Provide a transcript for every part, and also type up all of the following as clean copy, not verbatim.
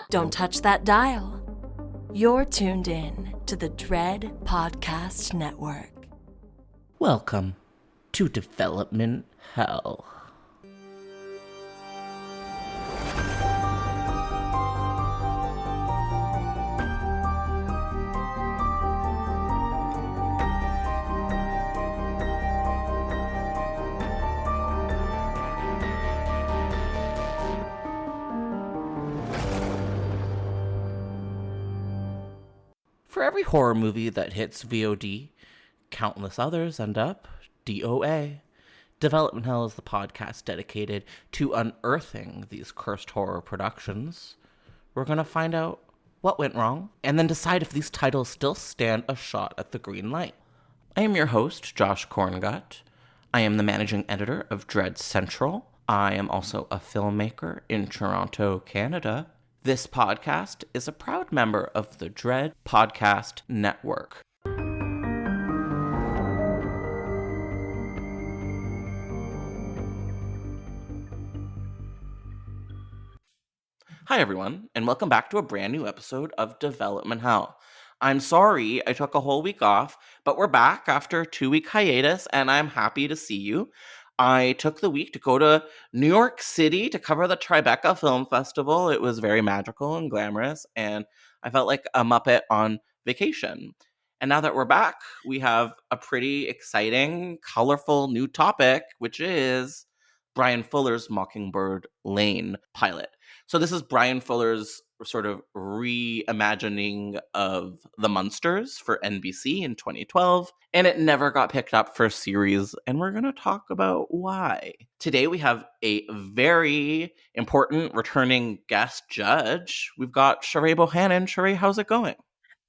Don't touch that dial. You're tuned in to the Dread Podcast Network. Welcome to Development Hell. For every horror movie that hits V.O.D, countless others end up D.O.A. Development Hell is the podcast dedicated to unearthing these cursed horror productions. We're going to find out what went wrong, and then decide if these titles still stand a shot at the green light. I am your host, Josh Corngut. I am the managing editor of Dread Central. I am also a filmmaker in Toronto, Canada. This podcast is a proud member of the Dread Podcast Network. Hi, everyone, and welcome back to a brand new episode of Development Hell. I'm sorry I took a whole week off, but we're back after a 2-week hiatus, and I'm happy to see you. I took the week to go to New York City to cover the Tribeca Film Festival. It was very magical and glamorous, and I felt like a Muppet on vacation. And now that we're back, we have a pretty exciting, colorful new topic, which is Bryan Fuller's Mockingbird Lane pilot. So this is Bryan Fuller's sort of reimagining of the Munsters for NBC in 2012, and it never got picked up for a series, and we're going to talk about why. Today we have a very important returning guest judge. We've got Sharai Bohannon. Sharai, how's it going?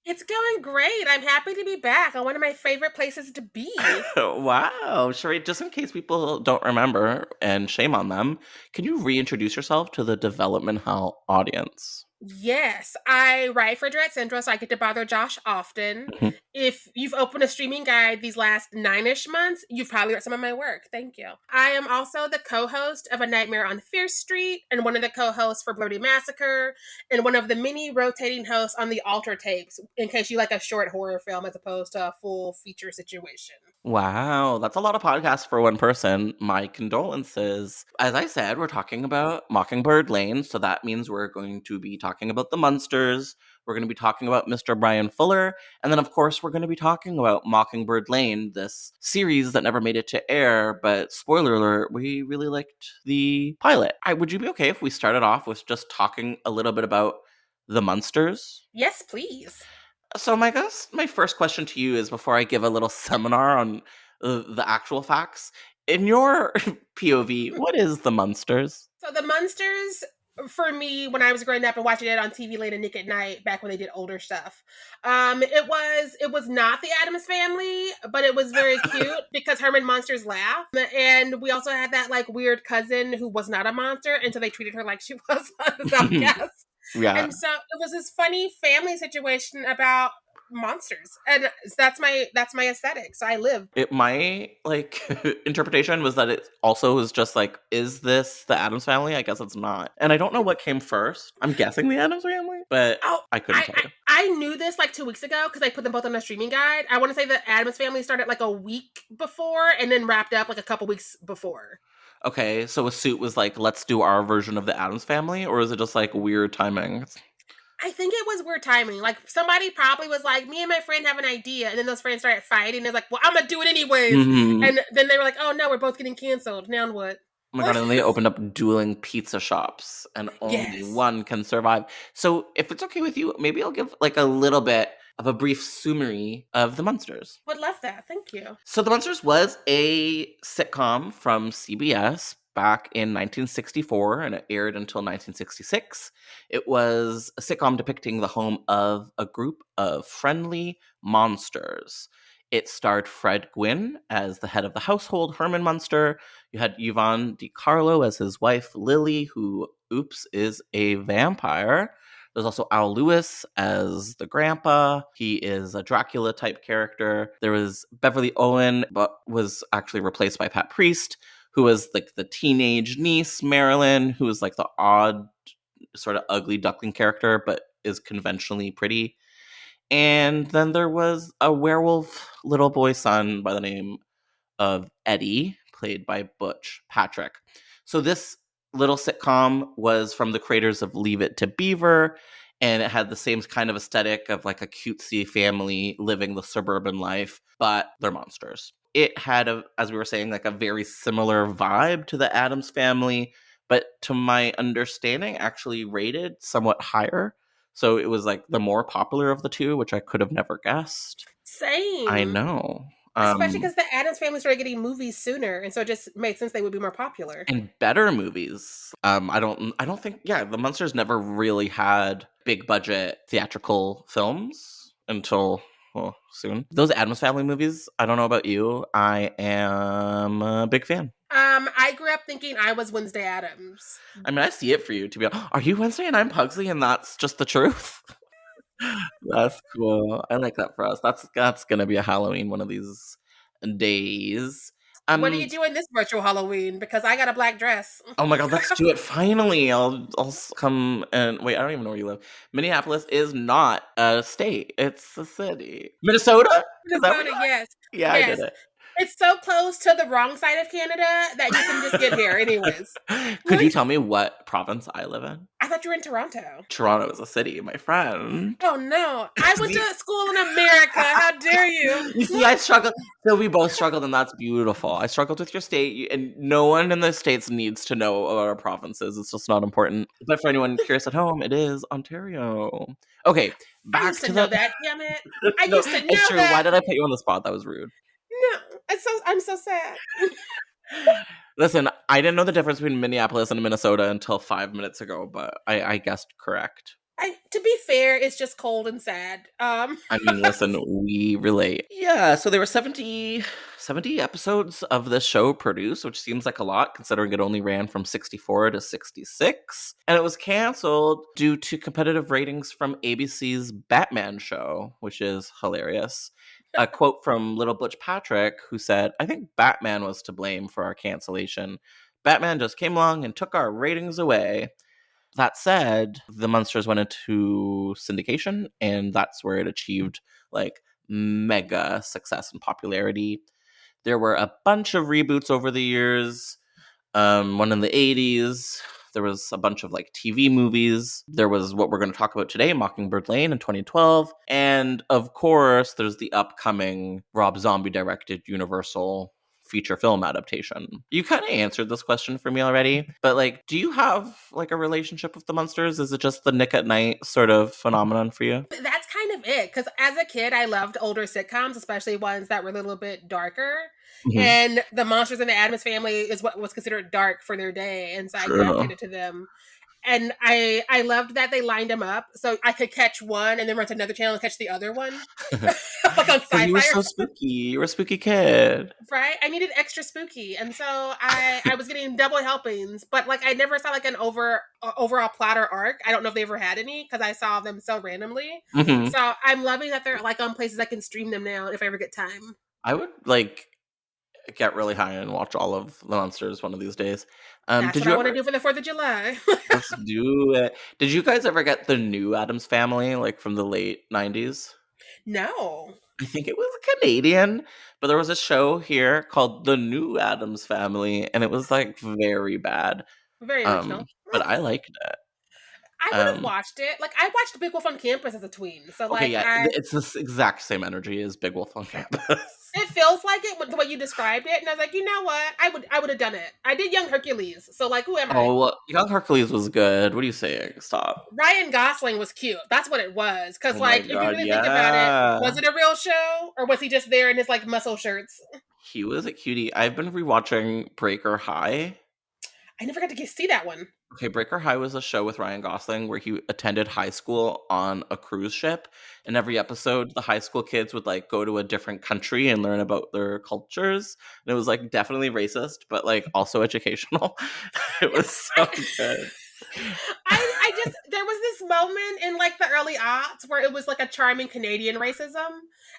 It's going great. I'm happy to be back on one of my favorite places to be. Wow. Sharai, just in case people don't remember, and shame on them, can you reintroduce yourself to the Development Hell audience? Yes, I write for Dread Central, so I get to bother Josh often. Mhm. If you've opened a streaming guide these last 9-ish months, you've probably read some of my work. Thank you. I am also the co-host of A Nightmare on Fierce Street, and one of the co-hosts for Blerdy Massacre, and one of the many rotating hosts on the Alter Tapes, in case you like a short horror film as opposed to a full feature situation. Wow, that's a lot of podcasts for one person. My condolences. As I said, we're talking about Mockingbird Lane, so that means we're going to be talking about the Munsters. We're going to be talking about Mr. Bryan Fuller, and then of course we're going to be talking about Mockingbird Lane, this series that never made it to air, but spoiler alert, we really liked the pilot. Would you be okay if we started off with just talking a little bit about the Munsters? Yes, please. So my first question to you is, before I give a little seminar on the actual facts, in your POV, what is the Munsters? So the Munsters, for me, when I was growing up and watching it on TV late and Nick at Night, back when they did older stuff, it was not the Addams Family, but it was very cute because Herman Monsters laugh, and we also had that like weird cousin who was not a monster, and so they treated her like she was an outcast. Yeah. And so it was this funny family situation about monsters, and that's my aesthetic. So I live. My interpretation was that it also was just like, is this the Addams Family? I guess it's not. And I don't know what came first. I'm guessing the Addams Family, but I couldn't tell you. I knew this like 2 weeks ago because I put them both on a streaming guide. I want to say the Addams Family started like a week before and then wrapped up like a couple weeks before. Okay, so a suit was like, let's do our version of the Addams Family, or is it just like weird timing? I think it was weird timing. Like somebody probably was like, me and my friend have an idea, and then those friends started fighting. They're like, well, I'm gonna do it anyways. Mm-hmm. And then they were like, oh no, we're both getting canceled. Now what? Oh my god, and they opened up dueling pizza shops, and only one can survive. So if it's okay with you, maybe I'll give like a little bit of a brief summary of the Munsters. Would love that. Thank you. So the Munsters was a sitcom from CBS back in 1964, and it aired until 1966. It was a sitcom depicting the home of a group of friendly monsters. It starred Fred Gwynne as the head of the household, Herman Munster. You had Yvonne DiCarlo as his wife, Lily, who, is a vampire. There's also Al Lewis as the grandpa. He is a Dracula-type character. There was Beverly Owen, but was actually replaced by Pat Priest, who was like the teenage niece, Marilyn, who was like the odd, sort of ugly duckling character, but is conventionally pretty. And then there was a werewolf little boy son by the name of Eddie, played by Butch Patrick. So this little sitcom was from the creators of Leave It to Beaver, and it had the same kind of aesthetic of like a cutesy family living the suburban life, but they're monsters. It had, as we were saying, like a very similar vibe to the Addams Family, but to my understanding, actually rated somewhat higher. So it was like the more popular of the two, which I could have never guessed. Same. I know. Especially because the Addams Family started getting movies sooner, and so it just made sense they would be more popular. And better movies. I don't think, the Munsters never really had big budget theatrical films until soon. Those Addams Family movies, I don't know about you, I am a big fan. I grew up thinking I was Wednesday Addams. I mean, I see it for you to be, are you Wednesday and I'm Pugsley and that's just the truth? That's cool. I like that for us. That's gonna be a Halloween one of these days. What are you doing this virtual Halloween? Because I got a black dress. Oh my god, let's do it finally. I'll come and wait, I don't even know where you live. Minneapolis is not a state. It's a city. Minnesota? Minnesota, yes. Yeah, yes. I did it. It's so close to the wrong side of Canada that you can just get here anyways. Could you tell me what province I live in? I thought you were in Toronto. Toronto is a city, my friend. Oh no. I went to school in America. How dare you? You see, I struggled. So we both struggled, and that's beautiful. I struggled with your state, and no one in the States needs to know about our provinces. It's just not important. But for anyone curious at home, it is Ontario. Okay, back I used to know that, damn it. I used to know it's true. that. Why did I put you on the spot? That was rude. No, I'm so sad. Listen, I didn't know the difference between Minneapolis and Minnesota until 5 minutes ago, but I guessed correct. To be fair, it's just cold and sad. I mean, listen, we relate. Yeah, so there were 70 episodes of this show produced, which seems like a lot considering it only ran from 64 to 66. And it was canceled due to competitive ratings from ABC's Batman show, which is hilarious. A quote from Little Butch Patrick, who said, "I think Batman was to blame for our cancellation. Batman just came along and took our ratings away." That said, the Munsters went into syndication, and that's where it achieved like mega success and popularity. There were a bunch of reboots over the years. One in the 80s. There was a bunch of like TV movies. There was what we're going to talk about today, Mockingbird Lane in 2012. And of course, there's the upcoming Rob Zombie directed Universal feature film adaptation. You kind of answered this question for me already, but like, do you have like a relationship with the Munsters? Is it just the Nick at Night sort of phenomenon for you? That's kind of it, because as a kid, I loved older sitcoms, especially ones that were a little bit darker. Mm-hmm. And the Munsters and the Addams Family is what was considered dark for their day, and so I gravitated to them. And I loved that they lined them up so I could catch one and then run to another channel and catch the other one. Like on Sci-Fi. You were so spooky. You were a spooky kid. Right? I needed extra spooky. And so I was getting double helpings. But like I never saw like an overall plot or arc. I don't know if they ever had any because I saw them so randomly. Mm-hmm. So I'm loving that they're like on places I can stream them now if I ever get time. I would like get really high and watch all of the Munsters one of these days. That's what I want to do for the 4th of July. Let's do it. Did you guys ever get the new Addams Family, like from the late 90s? No. I think it was Canadian, but there was a show here called The New Addams Family, and it was like very bad. Very original. But I liked it. I would have watched it. Like, I watched Big Wolf on Campus as a tween. So, like, it's the exact same energy as Big Wolf on Campus. It feels like it, the way you described it. And I was like, you know what? I would have done it. I did Young Hercules. So, like, who am I? Oh, well, Young Hercules was good. What are you saying? Stop. Ryan Gosling was cute. That's what it was. Because, if you really think about it, was it a real show? Or was he just there in his, like, muscle shirts? He was a cutie. I've been rewatching Breaker High. I never got to see that one. Okay, Breaker High was a show with Ryan Gosling where he attended high school on a cruise ship. And every episode, the high school kids would like go to a different country and learn about their cultures. And it was like definitely racist, but like also educational. It was so good. I just, there was this moment in like the early aughts where it was like a charming Canadian racism,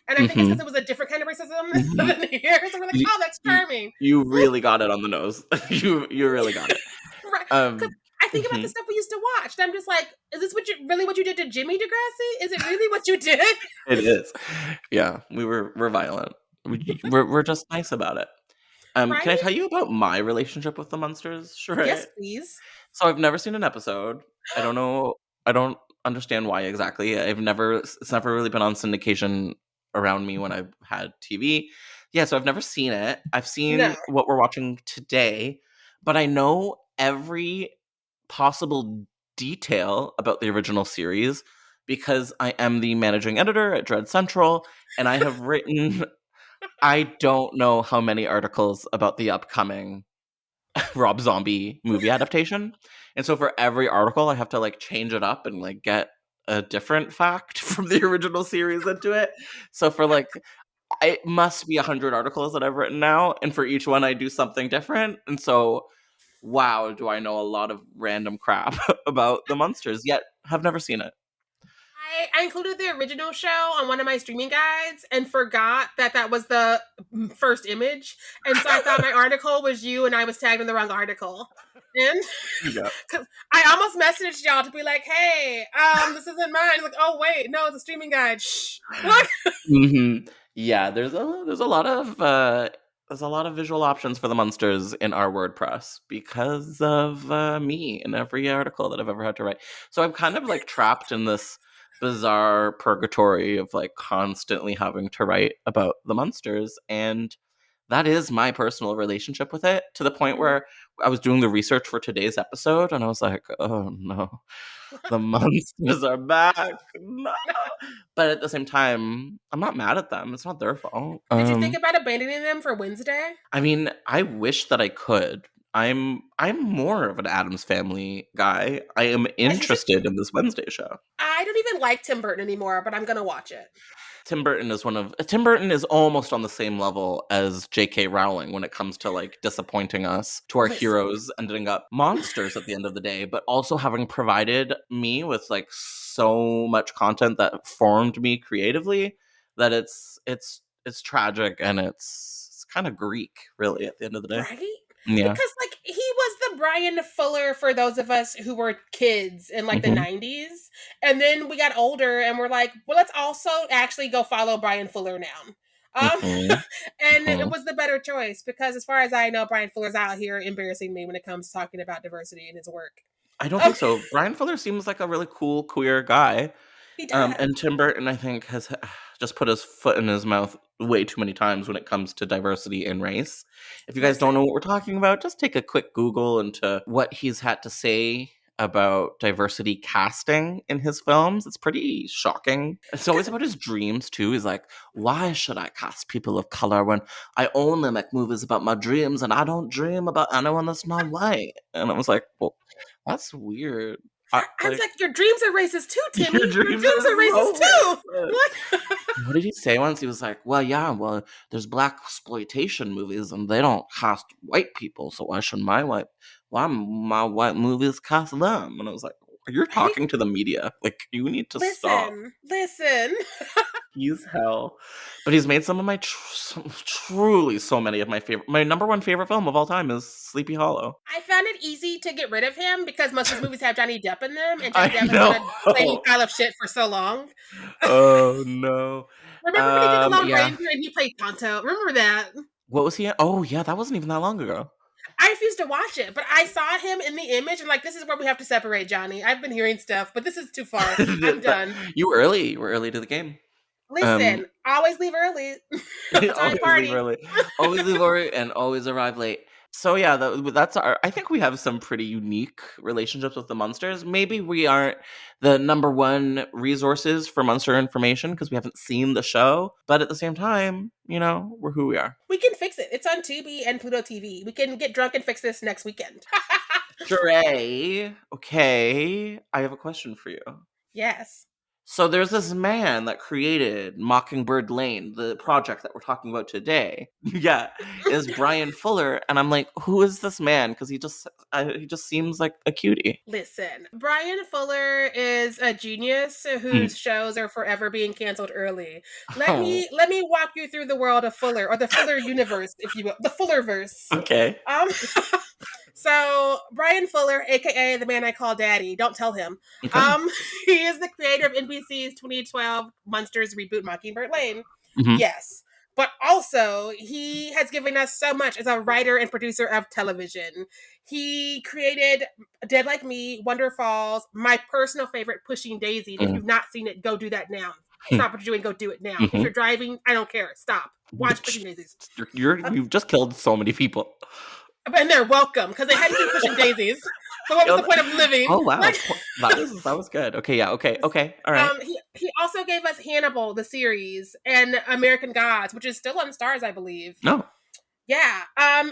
and I think it's Mm-hmm. because it was a different kind of racism Mm-hmm. than here. So we're like, You, oh, that's you, charming, you really got it on the nose. you really got it. right? Because Um, I think about the mhm. stuff we used to watch, and I'm just like, is this what you did to Jimmy Degrassi? Is it really what you did? It is. Yeah, we're violent. We're just nice about it. Can I Right? tell you about my relationship with the Munsters, Yes, Sheree? please. So I've never seen an episode. I don't know. I don't understand why exactly. It's never really been on syndication around me when I've had TV. Yeah, so I've never seen it. I've No. seen what we're watching today, but I know every possible detail about the original series because I am the managing editor at Dread Central, and I have written I don't know how many articles about the upcoming Rob Zombie movie adaptation. And so for every article, I have to like change it up and like get a different fact from the original series into it. So for like, it must be 100 articles that I've written now. And for each one, I do something different. And so, wow, do I know a lot of random crap about the Munsters, yet have never seen it. I included the original show on one of my streaming guides and forgot that that was the first image. And so I thought my article was you and I was tagged in the wrong article. And Yeah. cause I almost messaged y'all to be like, hey, this isn't mine. Like, oh wait, no, it's a streaming guide. Shh. Yeah, there's a lot of visual options for the Munsters in our WordPress because of me in every article that I've ever had to write. So I'm kind of like trapped in this bizarre purgatory of like constantly having to write about the Munsters, and that is my personal relationship with it, to the point where I was doing the research for today's episode and I was like, oh no, the Munsters are back. No. But at the same time, I'm not mad at them. It's not their fault. Did you think about abandoning them for Wednesday? I mean, I wish that I could. I'm more of an Addams Family guy. I am interested in this Wednesday show. I don't even like Tim Burton anymore, but I'm gonna watch it. Tim Burton is almost on the same level as J.K. Rowling when it comes to like disappointing us, to our Listen. heroes ending up monsters at the end of the day, but also having provided me with like so much content that formed me creatively that it's tragic and it's kind of Greek, really, at the end of the day. Right? Yeah. Because like he was the Bryan Fuller for those of us who were kids in like the 90s. And then we got older and we're like, well, let's also actually go follow Bryan Fuller now. And it was the better choice because as far as I know, Bryan Fuller's out here embarrassing me when it comes to talking about diversity in his work. I don't think so. Bryan Fuller seems like a really cool queer guy. He does. And Tim Burton, I think, has just put his foot in his mouth way too many times when it comes to diversity and race. If you guys don't know what we're talking about, just take a quick Google into what he's had to say about diversity casting in his films. It's pretty shocking. It's always about his dreams, too. He's like, why should I cast people of color when I only make movies about my dreams and I don't dream about anyone that's not white? And I was like, well, that's weird. I was like, your dreams are racist too, Timmy. Your dreams are racist too. What did he say once? He was like, well, there's black exploitation movies and they don't cast white people, so why should my white movies cast them? And I was like, you're talking to the media. Like, you need to stop. Listen. He's hell. But he's made some of my truly so many of my number one favorite film of all time is Sleepy Hollow. I found it easy to get rid of him because most of his movies have Johnny Depp in them, and Johnny Depp has been a same pile of shit for so long. Oh no! Remember when he did The Lone Ranger and he played Tonto? Remember that? What was he in? Oh yeah, that wasn't even that long ago. I refused to watch it, but I saw him in the image and like, this is where we have to separate, Johnny. I've been hearing stuff, but this is too far. I'm done. You were early to the game. Listen, always leave early. Always leave early and always arrive late. So yeah, that's I think we have some pretty unique relationships with the Munsters. Maybe we aren't the number one resources for Munster information because we haven't seen the show, but at the same time, we're who we are. We can fix it. It's on Tubi and Pluto TV. We can get drunk and fix this next weekend. Sharai, okay, I have a question for you. Yes. So there's this man that created Mockingbird Lane, the project that we're talking about today. Yeah, is Bryan Fuller, and I'm like, who is this man? Because he just seems like a cutie. Listen, Bryan Fuller is a genius whose shows are forever being canceled early. Let Oh, me walk you through the world of Fuller, or the Fuller universe, if you will, the Fullerverse. okay. Um, so Bryan Fuller, aka the man I call Daddy, don't tell him. Okay. He is the creator of NBC's 2012 Munsters reboot Mockingbird Lane. Hmm. Yes. But also, he has given us so much as a writer and producer of television. He created Dead Like Me, Wonder Falls, my personal favorite, Pushing Daisies. If you've not seen it, go do that now. Stop what you're doing, go do it now. If you're driving, I don't care. Stop. Watch Pushing Daisies. You've just killed so many people. And they're welcome, because they hadn't seen Pushing Daisies. So what was the point of living? Oh wow, Like, that was good. Okay, yeah, okay, all right. he also gave us Hannibal, the series, and American Gods, which is still on Stars, I believe. No. Yeah.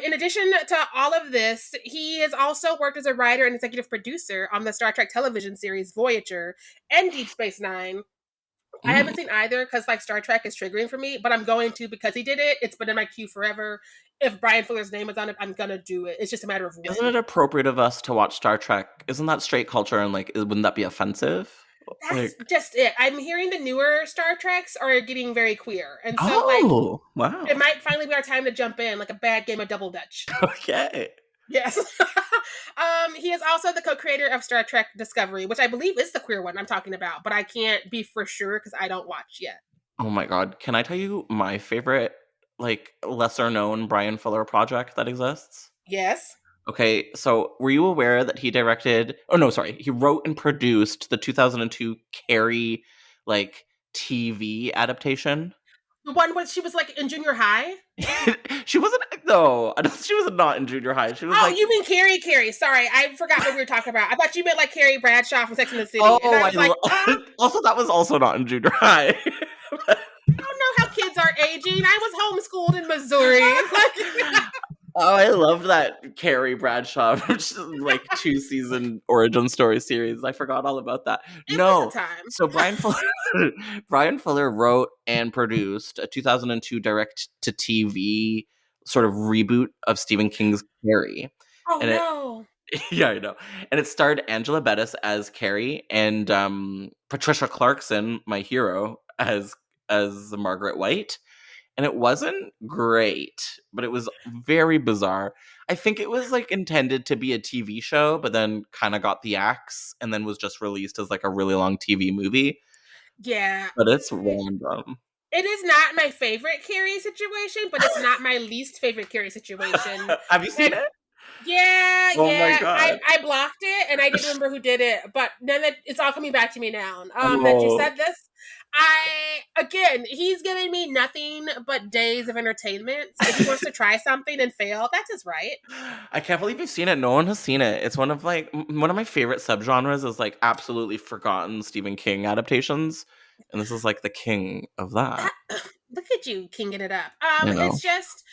In addition to all of this, he has also worked as a writer and executive producer on the Star Trek television series Voyager and Deep Space Nine. I haven't seen either because like Star Trek is triggering for me, but I'm going to because he did it. It's been in my queue forever. If Bryan Fuller's name is on it, I'm gonna do it. It's just a matter of when. Isn't it appropriate of us to watch Star Trek? Isn't that straight culture and like wouldn't that be offensive? That's Like, just it. I'm hearing the newer Star Treks are getting very queer, and so wow. it might finally be our time to jump in, like a bad game of Double Dutch. Okay. Yes. He is also the co-creator of Star Trek Discovery, which I believe is the queer one I'm talking about, but I can't be for sure because I don't watch yet. Oh my god, can I tell you my favorite like lesser known Bryan Fuller project that exists? Yes. Okay, so were you aware that he directed he wrote and produced the 2002 Carrie like TV adaptation? The one where she was like in junior high? She wasn't though. She was not in junior high. She was like, you mean Carrie. Sorry, I forgot what we were talking about. I thought you meant like Carrie Bradshaw from Sex and the City. oh, And I was like, also that was also not in junior high. I don't know how kids are aging. I was homeschooled in Missouri. Oh, I loved that Carrie Bradshaw like 2-season origin story series. I forgot all about that. It was a time. So Bryan Fuller wrote and produced a 2002 direct-to-TV sort of reboot of Stephen King's Carrie. Oh And no. yeah, I know. And it starred Angela Bettis as Carrie and Patricia Clarkson, my hero, as Margaret White. And it wasn't great, but it was very bizarre. I think it was like intended to be a TV show, but then kind of got the axe and then was just released as like a really long TV movie. Yeah. But it's random. It is not my favorite Carrie situation, but it's not my least favorite Carrie situation. Have you seen it? Yeah, Oh yeah. my God. I blocked it and I didn't remember who did it, but then it's all coming back to me now. That you said this. He's giving me nothing but days of entertainment. So if he wants to try something and fail, that's his right. I can't believe you've seen it. No one has seen it. It's one of my favorite subgenres is like absolutely forgotten Stephen King adaptations. And this is like the king of that. Look at you kinging it up. You know. It's just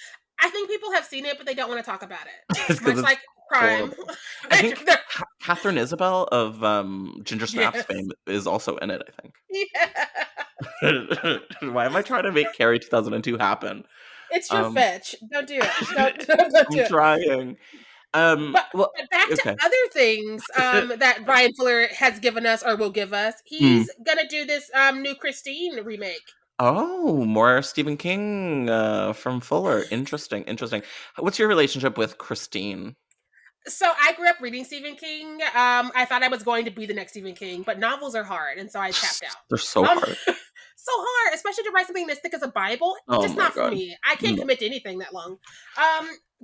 I think people have seen it, but they don't want to talk about it. It's Much like crime. I think Catherine Isabel of Ginger Snaps fame is also in it, I think. Yeah. Why am I trying to make Carrie 2002 happen? It's your fetch. Don't do it. Don't do I'm trying. But back to other things that Bryan Fuller has given us or will give us. He's gonna do this new Christine remake. Oh, more Stephen King from Fuller. Interesting. What's your relationship with Christine? So I grew up reading Stephen King. I thought I was going to be the next Stephen King, but novels are hard, and so I tapped out. They're so hard. So hard, especially to write something as thick as a Bible. Just not for me. I can't commit to anything that long.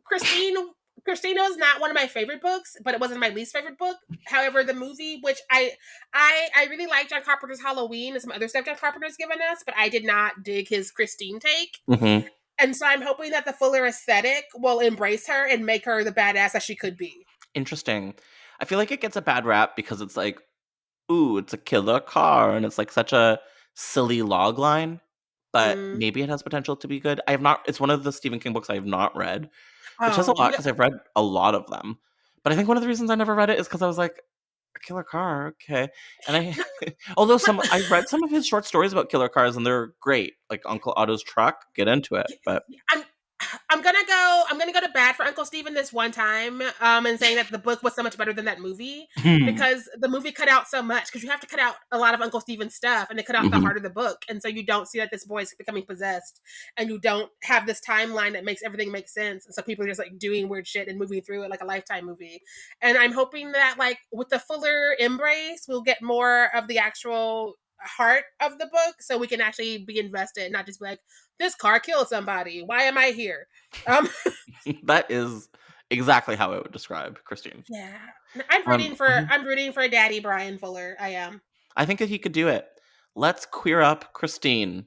Christina is not one of my favorite books, but it wasn't my least favorite book. However, the movie, which I really like John Carpenter's Halloween and some other stuff John Carpenter's given us, but I did not dig his Christine take. Mm-hmm. And so I'm hoping that the Fuller aesthetic will embrace her and make her the badass that she could be. Interesting. I feel like it gets a bad rap because it's like, ooh, it's a killer car, and it's like such a silly log line. But maybe it has potential to be good. I have not. It's one of the Stephen King books I have not read, which is a lot because I've read a lot of them. But I think one of the reasons I never read it is because I was like, Killer car, okay. And I, although I read some of his short stories about killer cars, and they're great. Like Uncle Otto's truck, get into it. But I'm I'm gonna go to bat for Uncle Stephen this one time, and saying that the book was so much better than that movie, because the movie cut out so much, because you have to cut out a lot of Uncle Stephen's stuff, and they cut out the heart of the book, and so you don't see that this boy's becoming possessed, and you don't have this timeline that makes everything make sense, and so people are just like doing weird shit and moving through it like a Lifetime movie. And I'm hoping that like with the Fuller embrace, we'll get more of the actual heart of the book, so we can actually be invested, not just be like, this car killed somebody, why am I here? That is exactly how I would describe Christine. Yeah, I'm rooting for Daddy Bryan Fuller. I am. I think that he could do it. Let's queer up Christine.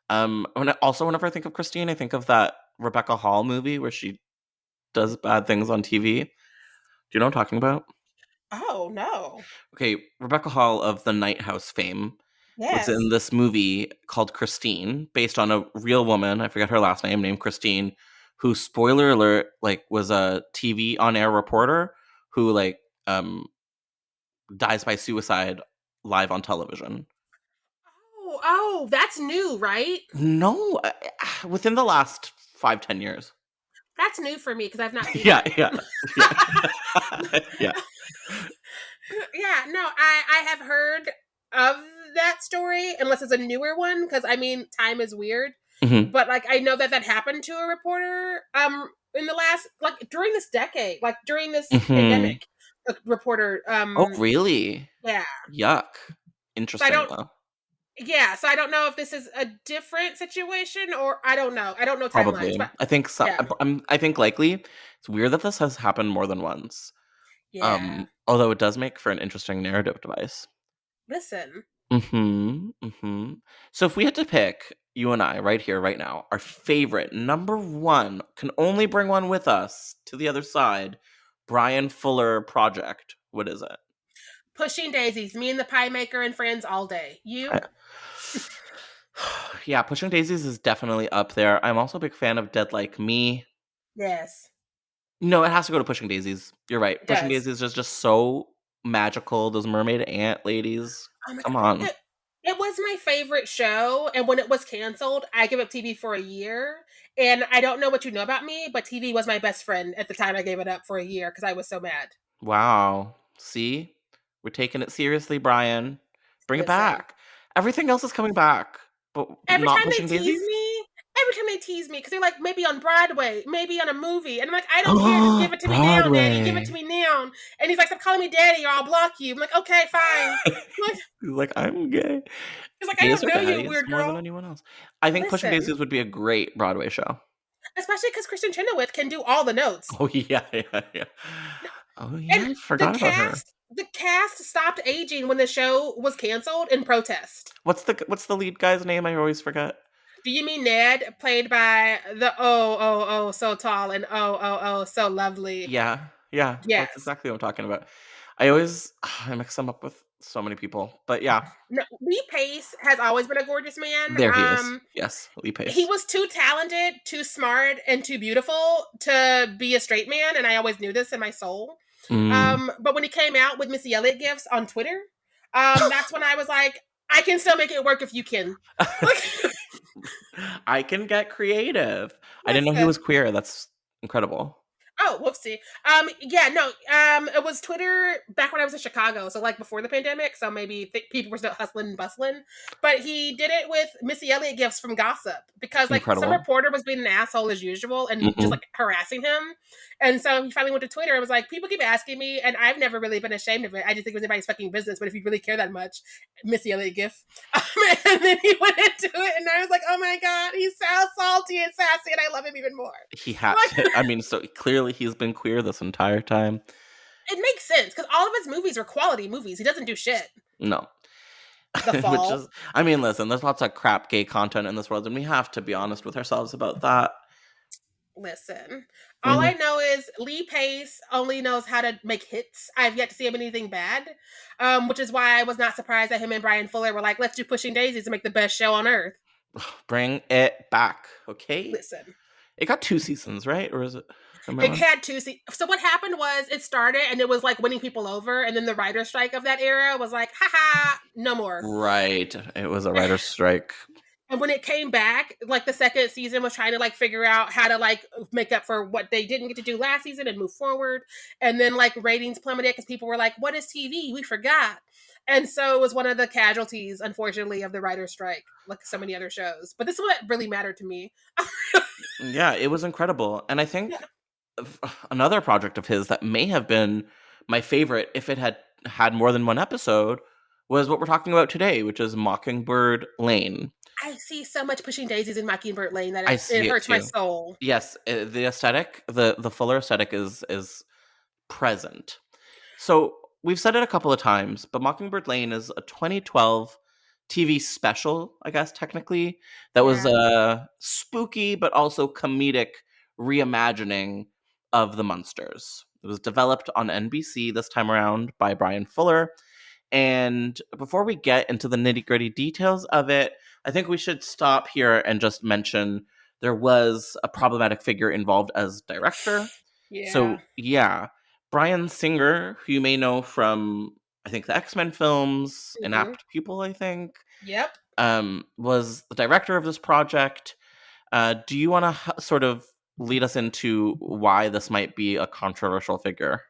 Whenever I think of Christine, I think of that Rebecca Hall movie where she does bad things on TV. Do you know what I'm talking about? Oh no. Okay, Rebecca Hall of the Night House fame was Yes. in this movie called Christine, based on a real woman, I forget her last name, named Christine, who, spoiler alert, like was a TV on-air reporter who like dies by suicide live on television. Oh, that's new, right? No, within the last 5-10 years. That's new for me because I've not seen Yeah. it. Yeah. Yeah, no, I have heard of that story, unless it's a newer one, because I mean, time is weird. Mhm. But like, I know that happened to a reporter in the last, like, during this decade, like during this pandemic, a reporter. Oh, really? Yeah. Yuck. Interesting, though. Yeah, so I don't know if this is a different situation, or I don't know. I don't know timelines. Probably. But I think so. yeah. I think likely. It's weird that this has happened more than once. Yeah. Although it does make for an interesting narrative device. Listen. So if we had to pick, you and I, right here, right now, our favorite number one, can only bring one with us to the other side, Bryan Fuller project, what is it? Pushing Daisies, Me and the Pie Maker and Friends all day. You? Yeah, Pushing Daisies is definitely up there. I'm also a big fan of Dead Like Me. Yes. No, it has to go to Pushing Daisies. You're right. It Pushing does. Daisies is just so magical. Those mermaid ant ladies. Oh my Come God. on. It was my favorite show, and when it was canceled, I gave up TV for a year. And I don't know what you know about me, but TV was my best friend at the time I gave it up for a year because I was so mad. Wow. See? We're taking it seriously, Bryan. Bring it Listen. back. Everything else is coming back, but Every not time they Pushing tease Daisies? me, because they're like, maybe on Broadway, maybe on a movie. And I'm like, I don't care. Just give it to me now, Daddy. Give it to me now. And he's like, stop calling me Daddy or I'll block you. I'm like, okay, fine. He's like, I'm gay. He's like, I don't know you, weird more girl. than anyone else. I think Pushing Listen. Daisies would be a great Broadway show. Especially because Kristen Chenoweth can do all the notes. Oh, yeah. Oh, yeah, I forgot about her. The cast stopped aging when the show was canceled in protest. What's the lead guy's name? I always forget. Do you mean Ned, played by the so tall and so lovely? Yeah. Yes. That's exactly what I'm talking about. I mix them up with so many people, but yeah. No, Lee Pace has always been a gorgeous man. There he is. Yes, Lee Pace. He was too talented, too smart, and too beautiful to be a straight man, and I always knew this in my soul. But when he came out with Missy Elliott gifts on Twitter, that's when I was like, I can still make it work if you can. I can get creative. I didn't know he was queer. That's incredible. Oh, whoopsie. It was Twitter back when I was in Chicago, so like before the pandemic, so maybe people were still hustling and bustling. But he did it with Missy Elliott gifts from Gossip, because like some reporter was being an asshole as usual and just like harassing him. And so he finally went to Twitter and was like, people keep asking me, and I've never really been ashamed of it. I just think it was anybody's fucking business, but if you really care that much, Missy Elliott gift. And then he went into it, and I was like, oh my God, he's so salty and sassy, and I love him even more. He had to. I mean, so clearly he's been queer this entire time. It makes sense, because all of his movies are quality movies. He doesn't do shit. No. The Fall. Listen, there's lots of crap gay content in this world, and we have to be honest with ourselves about that. Listen, all I know is Lee Pace only knows how to make hits. I've yet to see him anything bad, which is why I was not surprised that him and Bryan Fuller were like, let's do Pushing Daisies to make the best show on earth. Bring it back, okay? Listen. It got 2 seasons, right? Or is it? It Remember? had two. So what happened was it started and it was like winning people over, and then the writer's strike of that era was like, haha, no more. Right. It was a writer's strike. And when it came back, like the second season was trying to like figure out how to like make up for what they didn't get to do last season and move forward. And then like ratings plummeted because people were like, what is TV? We forgot. And so it was one of the casualties, unfortunately, of the writer's strike, like so many other shows. But this is what really mattered to me. Yeah, it was incredible. And I think Yeah. another project of his that may have been my favorite if it had had more than one episode was what we're talking about today, which is Mockingbird Lane. I see so much pushing daisies in Mockingbird Lane that I it see it hurts my too. soul. Yes, the aesthetic, the Fuller aesthetic is present. So we've said it a couple of times, but Mockingbird Lane is a 2012 TV special, I guess technically, that was Yeah. a spooky but also comedic reimagining of the Munsters. It was developed on NBC this time around by Bryan Fuller. And before we get into the nitty gritty details of it, I think we should stop here and just mention there was a problematic figure involved as director. Yeah. So, yeah, Bryan Singer, who you may know from, I think, the X-Men films, An Hmm. Apt Pupil, I think, Yep. was the director of this project. Do you want to sort of lead us into why this might be a controversial figure?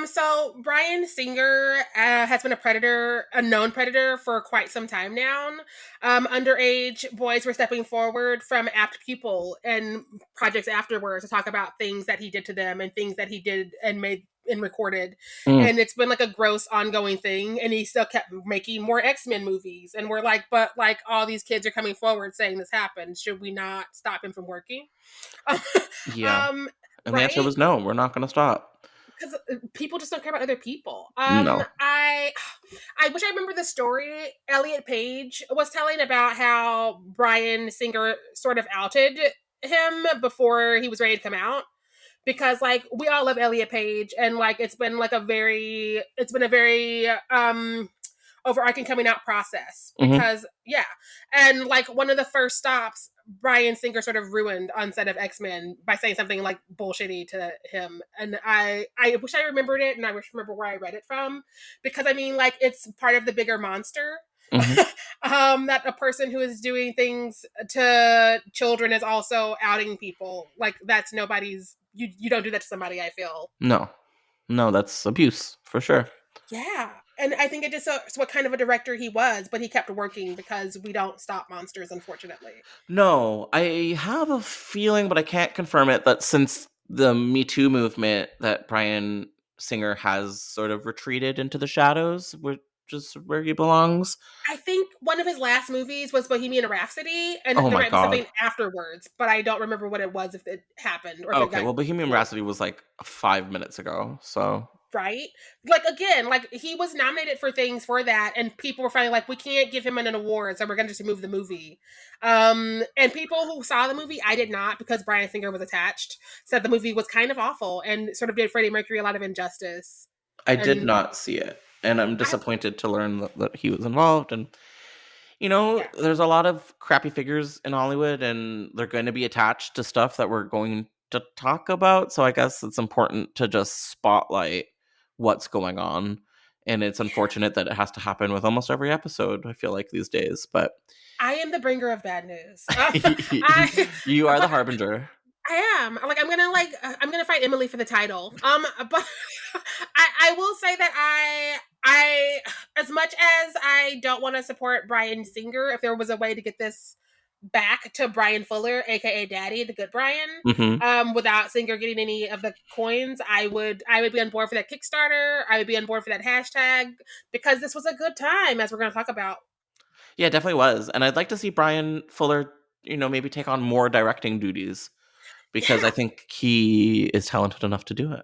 So Bryan Singer has been a known predator for quite some time now. Underage boys were stepping forward from apt pupil and projects afterwards to talk about things that he did to them and things that he did and made and recorded. Mm, And it's been like a gross ongoing thing. And he still kept making more X-Men movies. And we're like, but like all these kids are coming forward saying this happened. Should we not stop him from working? yeah. um, And the answer right? was no, we're not going to stop. Because people just don't care about other people. No. I wish I remember the story Elliot Page was telling about how Bryan Singer sort of outed him before he was ready to come out. Because like we all love Elliot Page, and like it's been a very overarching coming out process. Hmm. Because yeah, and like one of the first stops Bryan Singer sort of ruined on set of X-Men by saying something like bullshitty to him. And I wish I remembered it, and I wish I remember where I read it from. Because I mean, like, it's part of the bigger monster. Hmm. That a person who is doing things to children is also outing people. Like, that's nobody's, you don't do that to somebody, I feel. No. No, that's abuse for sure. Yeah. And I think it just shows what kind of a director he was, but he kept working because we don't stop monsters, unfortunately. No, I have a feeling, but I can't confirm it, that since the Me Too movement, that Bryan Singer has sort of retreated into the shadows, which is where he belongs. I think one of his last movies was Bohemian Rhapsody, and Oh there my might be god. something afterwards, but I don't remember what it was, if it happened or if it Okay, got well, Bohemian pulled. Rhapsody was like 5 minutes ago, so. Right? Like, again, like he was nominated for things for that, and people were finally like, we can't give him an award, so we're gonna just remove the movie. And people who saw the movie, I did not, because Bryan Singer was attached, said the movie was kind of awful and sort of did Freddie Mercury a lot of injustice. I did And not see it, and I'm I disappointed to learn that he was involved. And yeah. there's a lot of crappy figures in Hollywood, and they're going to be attached to stuff that we're going to talk about. So I guess it's important to just spotlight what's going on. And it's unfortunate that it has to happen with almost every episode, I feel like, these days. But I am the bringer of bad news. I you are the but harbinger. I am. I'm gonna fight Emily for the title. But I will say that I as much as I don't want to support Bryan Singer, if there was a way to get this back to Bryan Fuller, aka Daddy, the good Bryan, Hmm. without Singer getting any of the coins, I would be on board for that Kickstarter. I would be on board for that hashtag, because this was a good time, as we're gonna talk about. Yeah, it definitely was. And I'd like to see Bryan Fuller, maybe take on more directing duties, because I Yeah. think he is talented enough to do it.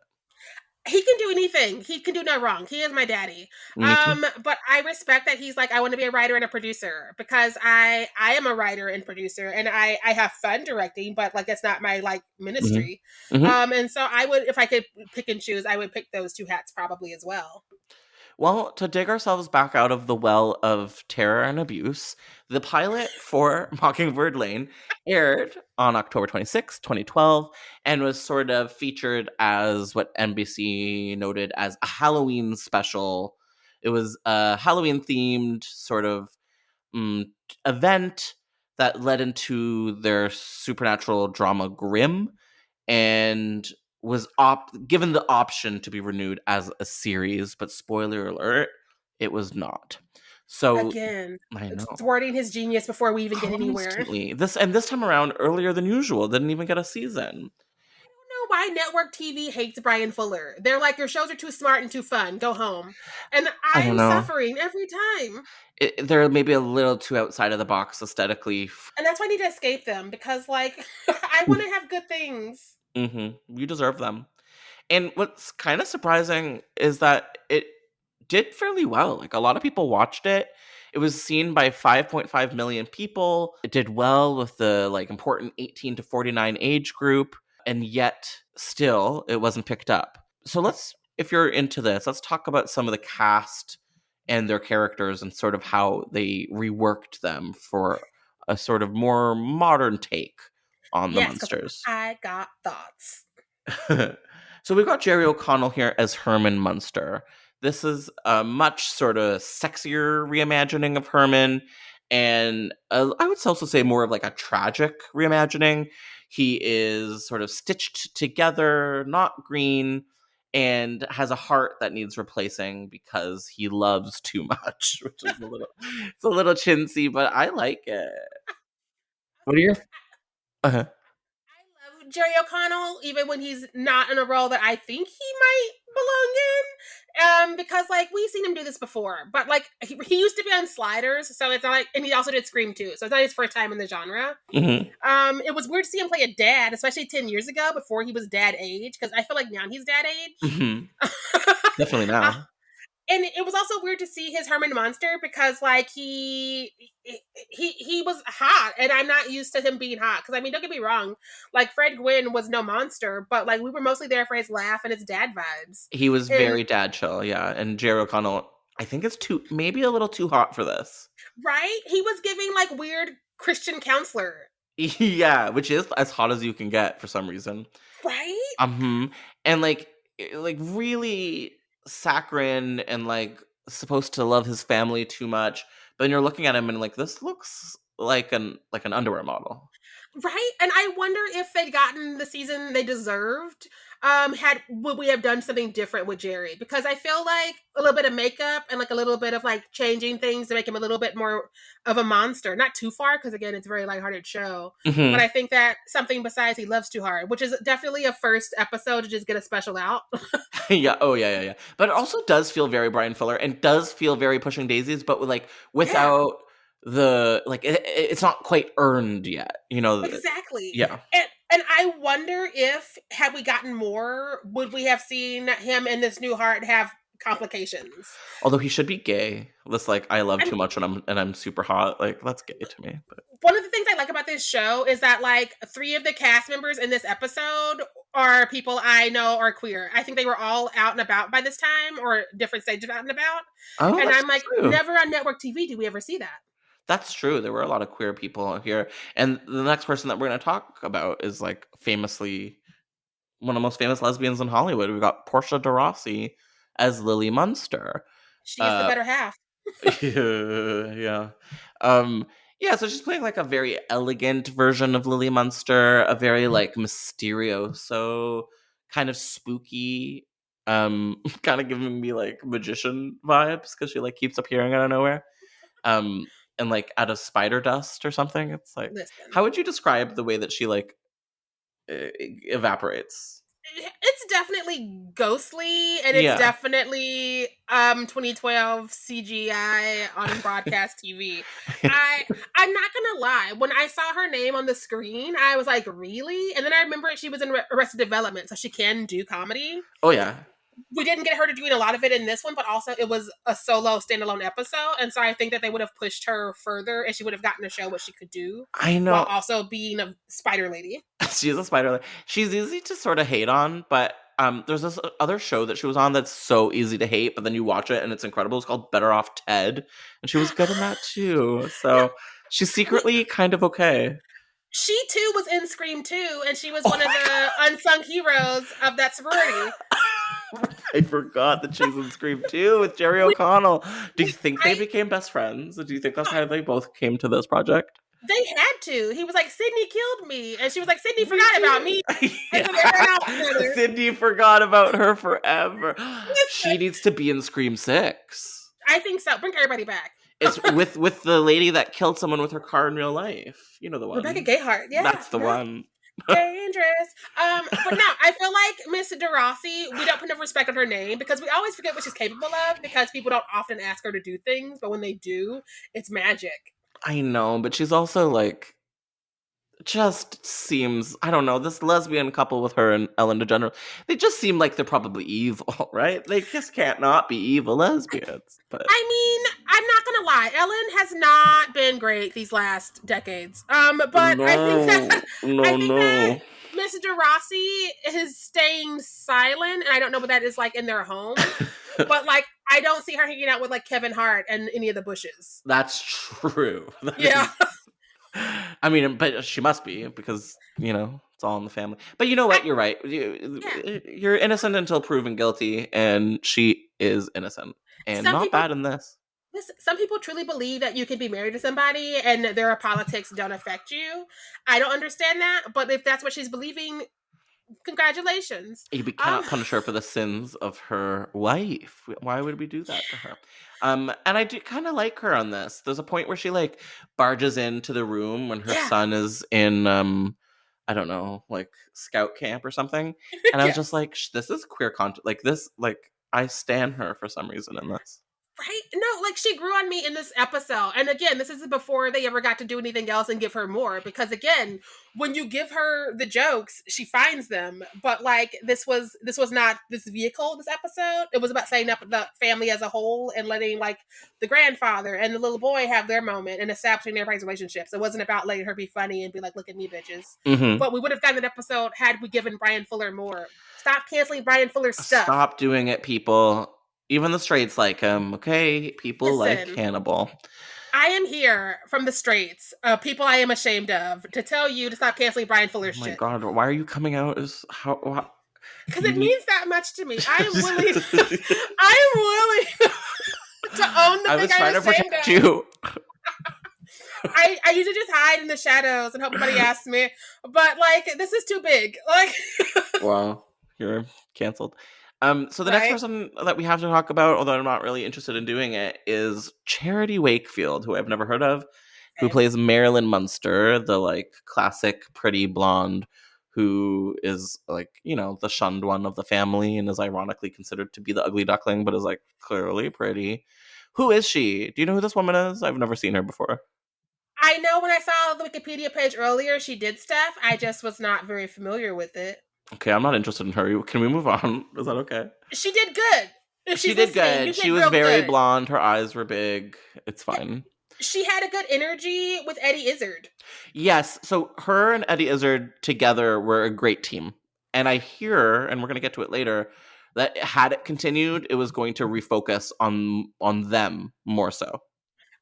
He can do anything. He can do no wrong. He is my daddy. Me too. But I respect that he's like, I want to be a writer and a producer, because I am a writer and producer, and I have fun directing, but like it's not my like Hmm. ministry. Hmm. And so I would, if I could pick and choose, I would pick those two hats probably as well. Well, to dig ourselves back out of the well of terror and abuse, the pilot for Mockingbird Lane aired on October 26, 2012, and was sort of featured as what NBC noted as a Halloween special. It was a Halloween themed sort of mm, event that led into their supernatural drama Grimm, and was given the option to be renewed as a series, but spoiler alert, it was not. So Again, I know, thwarting his genius before we even get anywhere. constantly this time around earlier than usual, didn't even get a season. Know why network TV hates Bryan Fuller. They're like, your shows are too smart and too fun. Go home. And I don't I'm know. suffering every time. They're maybe a little too outside of the box aesthetically. And that's why I need to escape them because, like, I want to have good things. You deserve them. And what's kind of surprising is that it did fairly well. Like, a lot of people watched it. It was seen by 5.5 million people. It did well with the like important 18 to 49 age group, and yet still it wasn't picked up. So if you're into this, let's talk about some of the cast and their characters and sort of how they reworked them for a sort of more modern take on the Yes, because Munsters. I got thoughts. So we've got Jerry O'Connell here as Herman Munster. This is a much sort of sexier reimagining of Herman, and I would also say more of like a tragic reimagining. He is sort of stitched together, not green, and has a heart that needs replacing because he loves too much, which is it's a little chintzy, but I like it. What are your? Uh-huh. I love Jerry O'Connell, even when he's not in a role that I think he might belong in. Because like we've seen him do this before, but like he used to be on Sliders, so it's not like, and he also did Scream too, so it's not his first time in the genre. It was weird to see him play a dad, especially 10 years ago before he was dad age, because I feel like now he's dad age. Definitely now. And it was also weird to see his Herman Munster because like he was hot, and I'm not used to him being hot. Because I mean, don't get me wrong, like Fred Gwynn was no monster, but like we were mostly there for his laugh and his dad vibes. He was very dad chill, yeah. And Jerry O'Connell, I think it's maybe a little too hot for this. Right? He was giving like weird Christian counselor. Yeah, which is as hot as you can get for some reason. Right? And like really saccharine and like supposed to love his family too much, but then you're looking at him and like this looks like an underwear model. Right? And I wonder if they'd gotten the season they deserved, would we have done something different with Jerry? Because I feel like a little bit of makeup and like a little bit of like changing things to make him a little bit more of a monster. Not too far, because again, it's a very lighthearted show. But I think that something besides he loves too hard, which is definitely a first episode to just get a special out. Yeah. Oh yeah. But it also does feel very Bryan Fuller and does feel very Pushing Daisies, but without the like it's not quite earned yet, Exactly. Yeah. And I wonder if had we gotten more, would we have seen him in this new heart have complications? Although he should be gay. This like I love too much and I'm super hot, like that's gay to me. But one of the things I like about this show is that like 3 of the cast members in this episode are people I know are queer. I think they were all out and about by this time, or different stages of out and about. Oh, and I'm like, true. Never on network TV do we ever see that. That's true. There were a lot of queer people here. And the next person that we're going to talk about is like famously one of the most famous lesbians in Hollywood. We've got Portia de Rossi as Lily Munster. She is the better half. Yeah. So she's playing like a very elegant version of Lily Munster, a very like mysterioso, kind of spooky, kind of giving me like magician vibes because she like keeps appearing out of nowhere. And like out of spider dust or something. It's like, Listen. How would you describe the way that she like evaporates? It's definitely ghostly, and it's definitely 2012 CGI on broadcast TV. I'm not gonna lie, when I saw her name on the screen, I was like, really? And then I remember she was in Arrested Development, so she can do comedy. Oh yeah. We didn't get her to doing a lot of it in this one, but also it was a solo standalone episode. And so I think that they would have pushed her further and she would have gotten to show what she could do. I know. While also being a spider lady. She's a spider lady. She's easy to sort of hate on, but There's this other show that she was on that's so easy to hate, but then you watch it and it's incredible. It's called Better Off Ted, and she was good in that too. No, So she's secretly kind of okay. she too was in Scream 2, and she was Oh one of my the unsung heroes of that sorority. I forgot that she's in Scream 2 with Jerry O'Connell. Do you think they I became best friends? Do you think that's how they both came to this project? They had to. He was like, Sydney killed me. And she was like, Sydney forgot about me. And so they Yeah. ran out together. Sydney forgot about her forever. Listen, She needs to be in Scream 6. I think so. Bring everybody back. It's with the lady that killed someone with her car in real life. You know the one. Rebecca Gayheart. Yeah. That's the one. Dangerous. But now I feel like Miss DeRossi, we don't put enough respect on her name because we always forget what she's capable of because people don't often ask her to do things, but when they do, it's magic. I know, but she's also like just seems, I don't know, this lesbian couple with her and Ellen DeGeneres, they just seem like they're probably evil, right? They just can't not be evil lesbians. But I mean, I'm not gonna lie, Ellen has not been great these last decades. But I think that Miss DeRossi is staying silent, and I don't know what that is like in their home. But like, I don't see her hanging out with like Kevin Hart and any of the Bushes. That's true. Yeah. I mean, but she must be because, you know, it's all in the family. But you know what? You're right. You're innocent until proven guilty, and she is innocent. And Some not people- bad in this. Listen, some people truly believe that you can be married to somebody and their politics don't affect you. I don't understand that, but if that's what she's believing, congratulations. You cannot punish her for the sins of her wife. Why would we do that to her? And I do kind of like her on this. There's a point where she like barges into the room when her son is in I don't know, like scout camp or something. And I was just like, this is queer content. Like this, like I stan her for some reason in this. Right? No, like she grew on me in this episode. And again, this is before they ever got to do anything else and give her more. Because again, when you give her the jokes, she finds them. But like this was not this vehicle, this episode. It was about setting up the family as a whole and letting like the grandfather and the little boy have their moment and establishing everybody's relationships. It wasn't about letting her be funny and be like, look at me, bitches. Mm-hmm. But we would have gotten an episode had we given Bryan Fuller more. Stop canceling Bryan Fuller's stuff. Stop doing it, people. Even the straights like him, okay? People like Hannibal. I am here from the straights, people I am ashamed of, to tell you to stop canceling Bryan Fuller's shit. Oh my God, why are you coming out as how? Because it means that much to me. I am willing to own the I thing was trying to protect you. I usually just hide in the shadows and hope nobody asks me. But like, this is too big. Like, wow, you're canceled. So the next person that we have to talk about, although I'm not really interested in doing it, is Charity Wakefield, who I've never heard of, who plays Marilyn Munster, the like classic pretty blonde who is like, you know, the shunned one of the family and is ironically considered to be the ugly duckling, but is like clearly pretty. Who is she? Do you know who this woman is? I've never seen her before. I know when I saw the Wikipedia page earlier, she did stuff. I just was not very familiar with it. Okay, I'm not interested in her. Can we move on? Is that okay? She did good. She did good. She was very blonde. Her eyes were big. It's fine. She had a good energy with Eddie Izzard. Yes. So her and Eddie Izzard together were a great team. And I hear, and we're going to get to it later, that had it continued, it was going to refocus on them more so.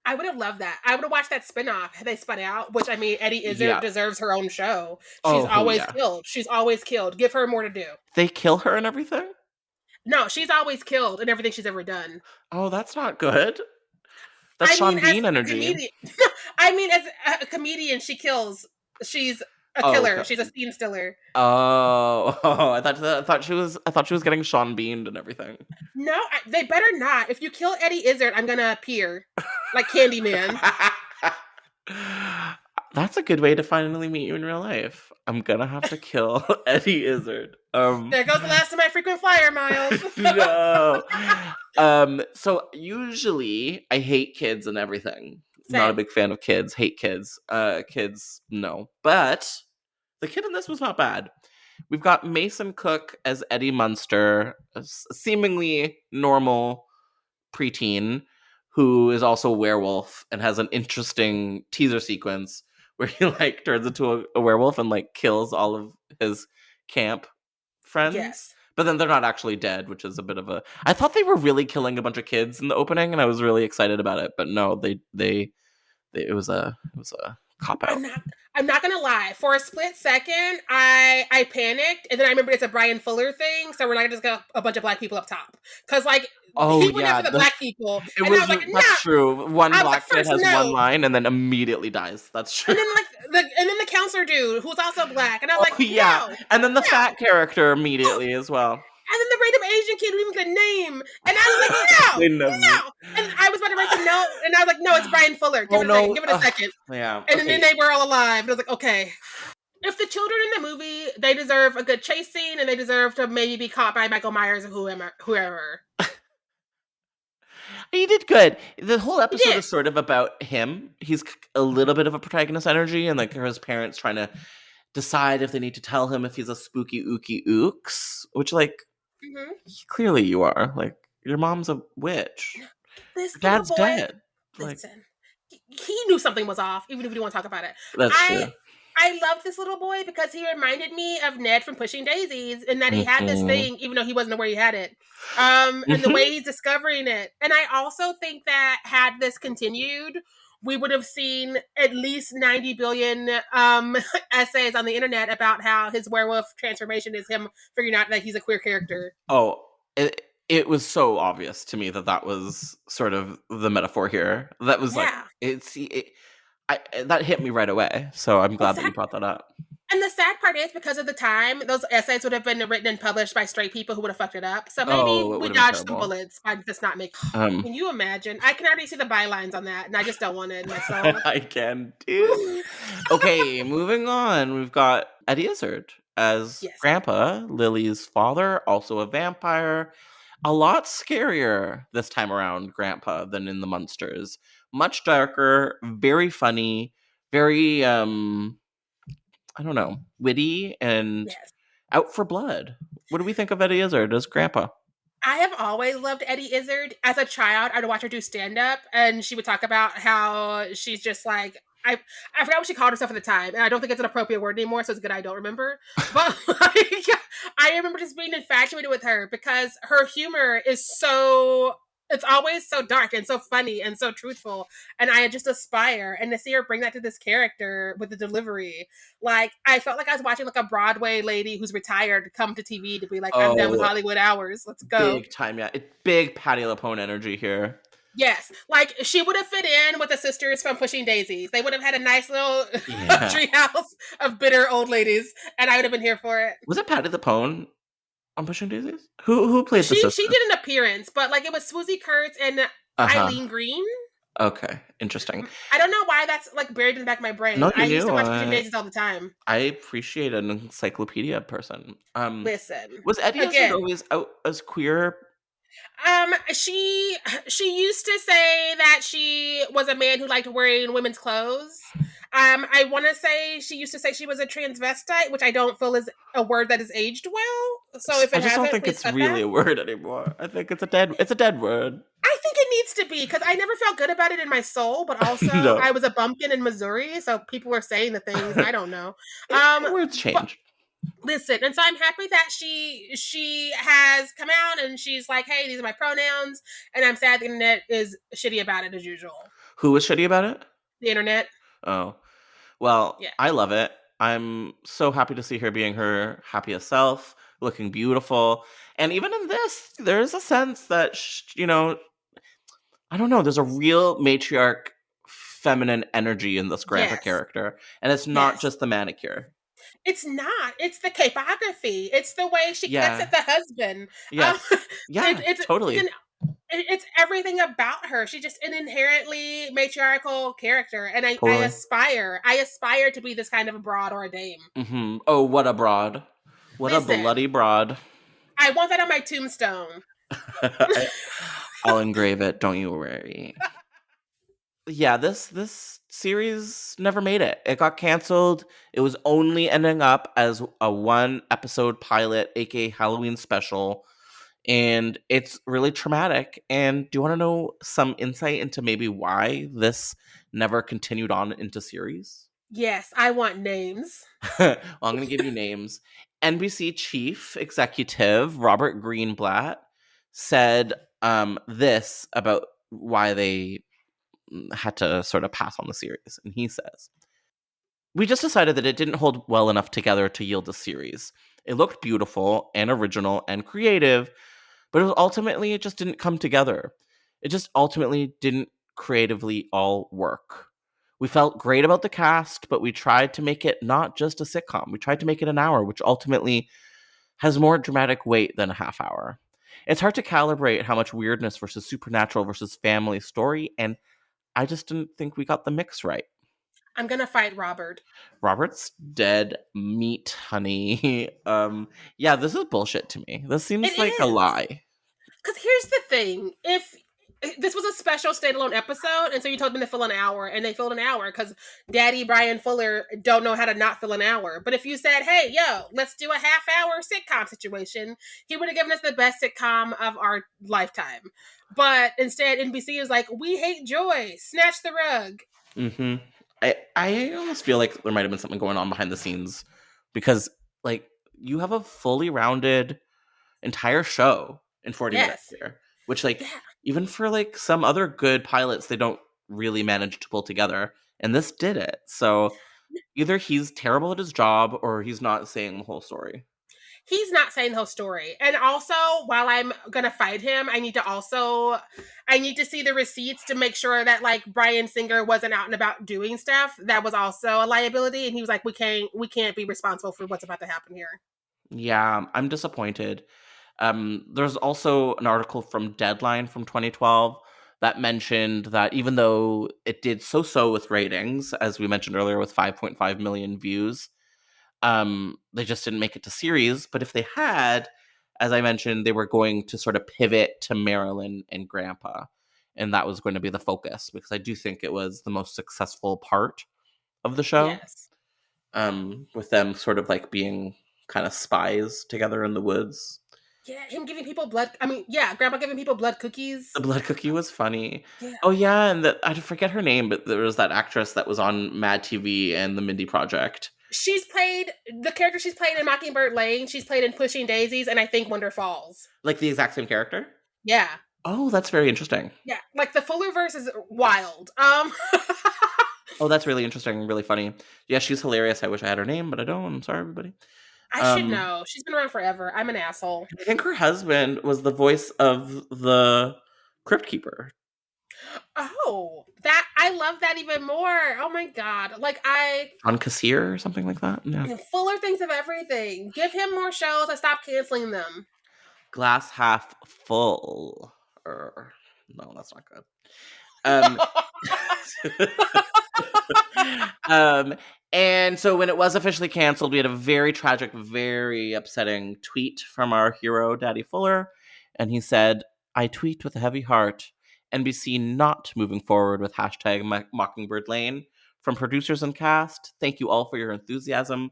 I would have loved that. I would have watched that spinoff they spun out, which I mean, Eddie Izzard deserves her own show. She's always killed. She's always killed. Give her more to do. They kill her and everything? No, she's always killed in everything she's ever done. Oh, that's not good. That's Sean Bean energy. I mean, as a comedian, she kills. She's a killer. Okay. She's a scene stealer. Oh, I thought she was getting Sean Beaned and everything. No, they better not. If you kill Eddie Izzard, I'm gonna appear like Candyman. That's a good way to finally meet you in real life. I'm gonna have to kill Eddie Izzard. There goes the last of my frequent flyer miles. No. So usually I hate kids and everything. Same. Not a big fan of kids. Hate kids. Kids, no. But the kid in this was not bad. We've got Mason Cook as Eddie Munster, a seemingly normal preteen who is also a werewolf and has an interesting teaser sequence where he like turns into a werewolf and like kills all of his camp friends. Yes. But then they're not actually dead, which is a bit of a... I thought they were really killing a bunch of kids in the opening, and I was really excited about it. But no, it was a cop-out. I'm not gonna lie. For a split second, I panicked, and then I remembered it's a Bryan Fuller thing, so we're not just got a bunch of black people up top, because like he went after the black people, and I was like, no. That's true. One black kid has one line and then immediately dies. That's true. And then the counselor dude who's also black, and I was like, yeah. No, and then the fat character immediately as well. And then the random Asian kid who even get a name. And I was like, no. And I was about to write the note, and I was like, no, it's Bryan Fuller. Give it a second. Yeah. And then they were all alive. And I was like, okay. If the children in the movie, they deserve a good chase scene, and they deserve to maybe be caught by Michael Myers or whoever. He did good. The whole episode is sort of about him. He's a little bit of a protagonist energy, and like his parents trying to decide if they need to tell him if he's a spooky ooky ooks, which like clearly you are. Like your mom's a witch. This your dad's dead. Listen, he knew something was off, even if you don't want to talk about it. That's true. I love this little boy because he reminded me of Ned from Pushing Daisies, and that he had this thing, even though he wasn't aware he had it. And the way he's discovering it. And I also think that had this continued, we would have seen at least 90 billion essays on the internet about how his werewolf transformation is him figuring out that he's a queer character. Oh, it was so obvious to me that was sort of the metaphor here. That was like, that hit me right away. So I'm glad that you brought that up. And the sad part is, because of the time, those essays would have been written and published by straight people who would have fucked it up. So maybe we dodged some bullets by just not making. Can you imagine? I can already see the bylines on that, and I just don't want it in my soul. I can too. Okay, moving on. We've got Eddie Izzard as Grandpa, Lily's father, also a vampire. A lot scarier this time around, Grandpa, than in the Munsters. Much darker, very funny, very I don't know, witty and out for blood. What do we think of Eddie Izzard as Grandpa? I have always loved Eddie Izzard. As a child, I'd watch her do stand-up, and she would talk about how she's just like, I forgot what she called herself at the time, and I don't think it's an appropriate word anymore, so it's good I don't remember. But like, I remember just being infatuated with her because her humor is it's always so dark and so funny and so truthful. And I just aspire. And to see her bring that to this character with the delivery, like, I felt like I was watching like a Broadway lady who's retired come to TV to be like, I'm done with Hollywood hours. Let's go. Big time, yeah. It's big Patti LuPone energy here. Yes. Like, she would have fit in with the sisters from Pushing Daisies. They would have had a nice little treehouse of bitter old ladies. And I would have been here for it. Was it Patti LuPone on Pushing Daisies? Who played the sister? She did an appearance, but like it was Swoosie Kurtz and Eileen Green. Okay, interesting. I don't know why that's like buried in the back of my brain. I used to watch Pushing Daisies all the time. I appreciate an encyclopedia person. Listen, was Eddie Izzard always out as queer? She used to say that she was a man who liked wearing women's clothes. I want to say she used to say she was a transvestite, which I don't feel is a word that is aged well. So if I just don't think it's really a word anymore. I think it's a dead word. I think it needs to be, because I never felt good about it in my soul, but also I was a bumpkin in Missouri, so people were saying the things. I don't know. Words change. Listen, and so I'm happy that she has come out and she's like, hey, these are my pronouns, and I'm sad the internet is shitty about it as usual. Who was shitty about it? The internet. Oh. Well, I love it. I'm so happy to see her being her happiest self, looking beautiful. And even in this, there's a sense that, I don't know, there's a real matriarch feminine energy in this Grandpa character. And it's not just the manicure. It's not. It's the capography. It's the way she cuts at the husband. Yeah. It's totally. It's everything about her. She's just an inherently matriarchal character. And I aspire to be this kind of a broad or a dame. Mm-hmm. Oh, what a broad. What a bloody broad. I want that on my tombstone. I'll engrave it. Don't you worry. Yeah, this series never made it. It got canceled. It was only ending up as a 1-episode pilot, aka Halloween special. And it's really traumatic. And do you want to know some insight into maybe why this never continued on into series? Yes, I want names. Well, I'm going to give you names. NBC chief executive Robert Greenblatt said this about why they had to sort of pass on the series. And he says, "We just decided that it didn't hold well enough together to yield a series. It looked beautiful and original and creative, but it just didn't come together. It just ultimately didn't creatively all work. We felt great about the cast, but we tried to make it not just a sitcom. We tried to make it an hour, which ultimately has more dramatic weight than a half hour. It's hard to calibrate how much weirdness versus supernatural versus family story, and I just didn't think we got the mix right." I'm gonna fight Robert. Robert's dead meat, honey. Yeah, this is bullshit to me. This seems It like a is. lie. Because here's the thing. If this was a special standalone episode, and so you told them to fill an hour, and they filled an hour because Daddy Bryan Fuller don't know how to not fill an hour. But if you said, "Hey, yo, let's do a half-hour sitcom situation," he would have given us the best sitcom of our lifetime. But instead, NBC is like, "We hate joy. Snatch the rug." Mm-hmm. I almost feel like there might have been something going on behind the scenes because, like, you have a fully rounded entire show in 40 minutes Yes. here, which, like, Yeah. even for, like, some other good pilots, they don't really manage to pull together. And this did it. So either he's terrible at his job or he's not saying the whole story. He's not saying the whole story. And also, while I'm gonna fight him, I need to see the receipts to make sure that like Bryan Singer wasn't out and about doing stuff. That was also a liability. And he was like, we can't be responsible for what's about to happen here. Yeah, I'm disappointed. There's also an article from Deadline from 2012 that mentioned that even though it did so with ratings, as we mentioned earlier, with 5.5 million views, they just didn't make it to series. But if they had, as I mentioned, they were going to sort of pivot to Marilyn and Grandpa, and that was going to be the focus because I do think it was the most successful part of the show. Yes. With them sort of like being kind of spies together in the woods. Yeah, him giving people blood. I mean, yeah, Grandpa giving people blood cookies. The blood cookie was funny. Yeah. Oh yeah, and I forget her name, but there was that actress that was on Mad TV and the Mindy Project. She's played the character she's played in Mockingbird Lane. She's played in Pushing Daisies, and I think Wonder Falls. Like the exact same character? Yeah. Oh, that's very interesting. Yeah, like the Fullerverse is wild. Oh, that's really interesting, really funny. Yeah, she's hilarious. I wish I had her name, but I don't. I'm sorry, everybody. I should know. She's been around forever. I'm an asshole. I think her husband was the voice of the Crypt Keeper. Oh, that I love that even more. Oh my god. Like On Kassir or something like that. Yeah. Fuller thinks of everything. Give him more shows. I stop canceling them. Glass half full. No, that's not good. And so when it was officially canceled, we had a very tragic, very upsetting tweet from our hero, Daddy Fuller. And he said, "I tweet with a heavy heart. NBC not moving forward with hashtag Mockingbird Lane. From producers and cast, thank you all for your enthusiasm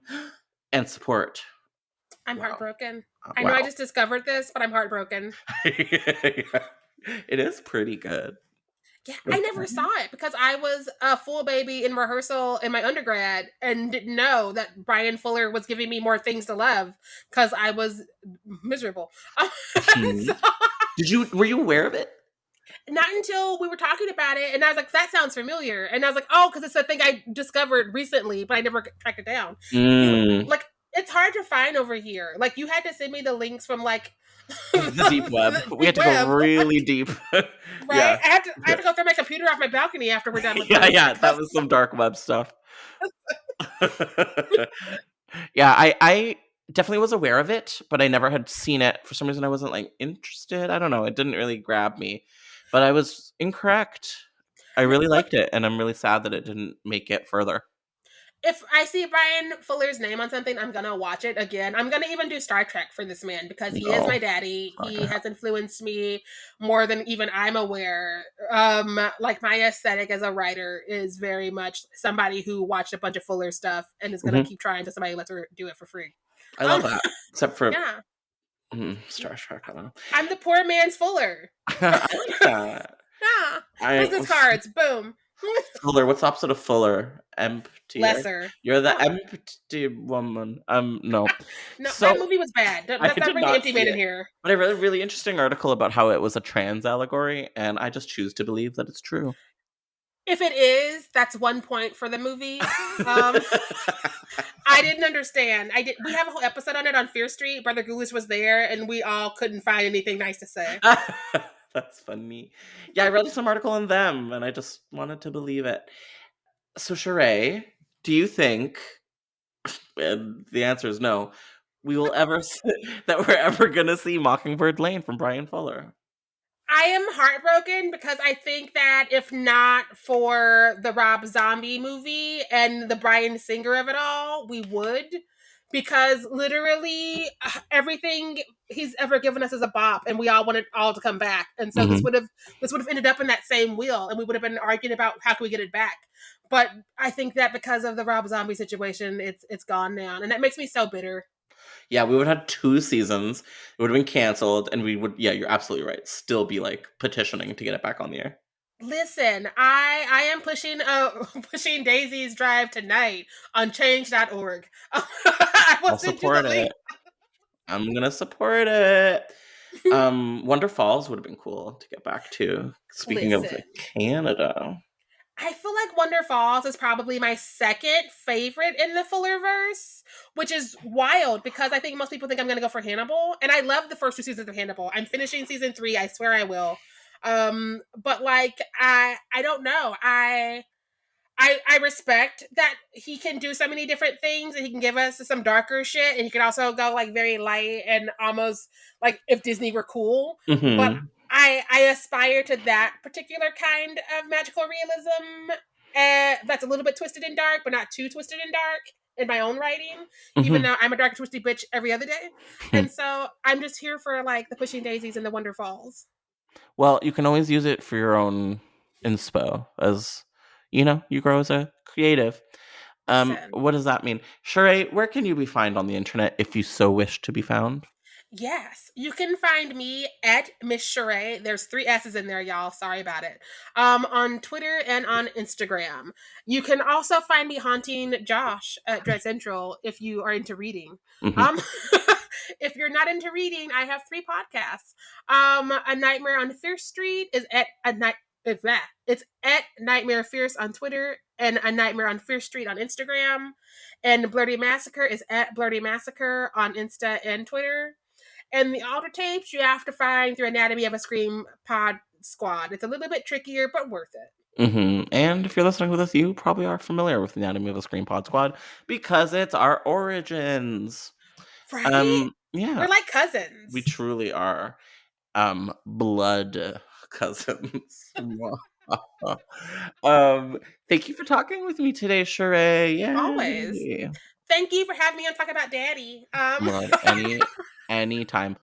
and support." I'm heartbroken. Wow. I know I just discovered this, but I'm heartbroken. It is pretty good. Yeah, I never saw it because I was a full baby in rehearsal in my undergrad and didn't know that Bryan Fuller was giving me more things to love because I was miserable. So, Were you aware of it? not until we were talking about it, and I was like, "That sounds familiar," and I was like, "Oh, because it's a thing I discovered recently, but I never tracked it down." Like, it's hard to find over here. Like, you had to send me the links from like the deep web. We had to go really deep. Right? Yeah. I have to go throw my computer off my balcony after we're done with this. Yeah, that was some dark web stuff. Yeah, I definitely was aware of it, but I never had seen it. For some reason, I wasn't like interested. I don't know. It didn't really grab me, but I was incorrect. I really liked it, and I'm really sad that it didn't make it further. If I see Bryan Fuller's name on something, I'm gonna watch it again. I'm gonna even do Star Trek for this man because he is my daddy. He has influenced me more than even I'm aware. Like, my aesthetic as a writer is very much somebody who watched a bunch of Fuller stuff and is gonna keep trying until somebody lets her do it for free. I love that. Except for Star Trek. I don't know. I'm the poor man's Fuller. I like that. Yeah. Business cards. Boom. Fuller, what's the opposite of Fuller? Empty. Lesser. You're the Oh. empty woman. No. No, So that movie was bad. I Let's not did bring the not empty see man in it. here. But I read a really interesting article about how it was a trans allegory, and I just choose to believe that it's true. If it is, that's 1 point for the movie. I didn't understand. We have a whole episode on it on Fear Street. Brother Ghoulish was there, and we all couldn't find anything nice to say. That's funny. Yeah, I read some article on them, and I just wanted to believe it. So, Sharai, do you think, and the answer is no, we're ever gonna see Mockingbird Lane from Bryan Fuller? I am heartbroken because I think that if not for the Rob Zombie movie and the Bryan Singer of it all, we would. Because literally everything he's ever given us is a bop, and we all wanted all to come back. And so this would have ended up in that same wheel, and we would have been arguing about how can we get it back. But I think that because of the Rob Zombie situation, it's gone now, and that makes me so bitter. Yeah, we would have had 2 seasons. It would have been canceled, and we would, yeah, you're absolutely right, still be like petitioning to get it back on the air. Listen, I am pushing Daisy's drive tonight on change.org. I'll support it. I'm gonna support it. Wonder Falls would have been cool to get back to. Speaking of Canada. I feel like Wonder Falls is probably my second favorite in the Fullerverse, which is wild because I think most people think I'm going to go for Hannibal. And I love the first 2 seasons of Hannibal. I'm finishing season 3. I swear I will. But like, I don't know. I respect that he can do so many different things and he can give us some darker shit. And he can also go like very light and almost like if Disney were cool. Mm-hmm. But I aspire to that particular kind of magical realism that's a little bit twisted and dark, but not too twisted and dark in my own writing, even though I'm a dark and twisty bitch every other day. And so I'm just here for like the Pushing Daisies and the Wonder Falls. Well, you can always use it for your own inspo as, you grow as a creative. What does that mean? Sharai, where can you be found on the internet if you so wish to be found? Yes, you can find me at Miss Sharai. There's 3 S's in there, y'all. Sorry about it. On Twitter and on Instagram. You can also find me haunting Josh at Dread Central if you are into reading. If you're not into reading, I have 3 podcasts. A Nightmare on Fierce Street is it's at Nightmare Fierce on Twitter and A Nightmare on Fierce Street on Instagram. And Blerdy Massacre is at Blerdy Massacre on Insta and Twitter. And the alter tapes you have to find through Anatomy of a Scream Pod Squad. It's a little bit trickier, but worth it. And if you're listening with us, you probably are familiar with the Anatomy of a Scream Pod Squad because it's our origins. Right? Yeah. We're like cousins. We truly are. Blood cousins. Thank you for talking with me today, Sharai. Yay. Always. Thank you for having me on Talk About Daddy. Anytime.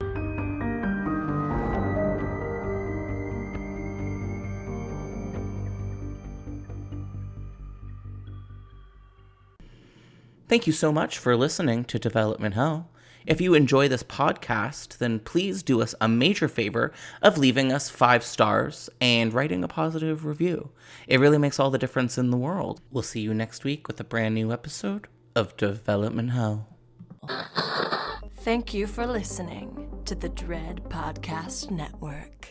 Thank you so much for listening to Development Hell. If you enjoy this podcast, then please do us a major favor of leaving us 5 stars and writing a positive review. It really makes all the difference in the world. We'll see you next week with a brand new episode of Development Hell. Thank you for listening to the Dread Podcast Network.